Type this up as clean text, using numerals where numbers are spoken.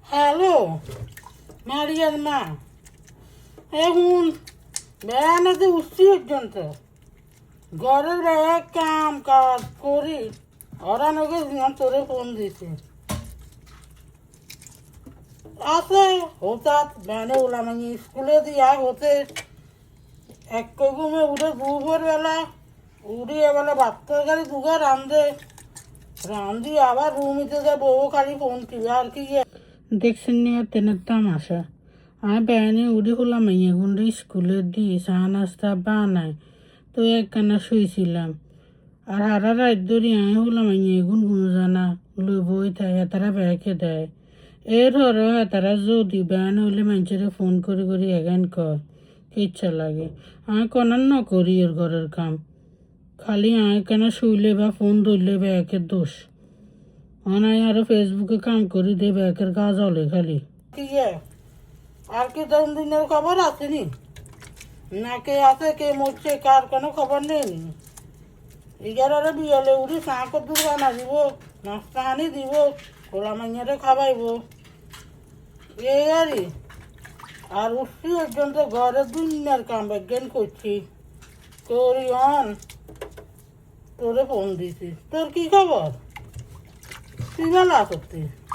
Hello মারিয়ার মা, এখন বেড়ানোতে উঠছি পর্যন্ত ঘরের এক কাম কাজ করি ওরা নাকি তোরে ফোন দিছে আছে হঠাৎ বেড়ে উলাম আমি স্কুলে দিয়া হতে এক ঘুমে উঠে দুপুর বেলা উঠি এবেলা ভাত তরকারি দুগা রান্ধি আবার রুমিতে যা বউ খালি ফোন কিবে আর কি দেখছেন নি আর তেনের তামাশা। আমি বেড়ানি উড়ি হলাম গুন্ডি স্কুলে দি চা নাস্তা বানাই তো একখানা শুয়েছিলাম আর হারা রাত ধরে আমি হলাম এগুন কোনো জানা লই বই থাকে তারা ব্যাকে দেয় এর হর তারা যদি বেড়ান হইলে মানুষের ফোন করে করে এগান কয় ইচ্ছা লাগে আমি কনার ন করি এর ঘরের কাম খালি আমি কেন শুইলে বা ফোন ধরলে ব্যাকের দোষ অনাই আরো ফেসবুকে কাম করি দে ব্যাকের কাজ হলে খালি কি আর কি দম দিনের খবর আছে নি না কে আছে কে মরছে কার কোনো খবর নেই এগারে বিয়ালে উড়ি শাঁখ দূর বানা দিব নাস্তা আনি দিব খোলা মাইয়ারে খাবাইব এই আর উঠছি পর্যন্ত ঘরে দুনিয়ার কাম বিজ্ঞান করছি তোর তোরে ফোন দিছি তোর কি খবর তুই ভালো আছিস?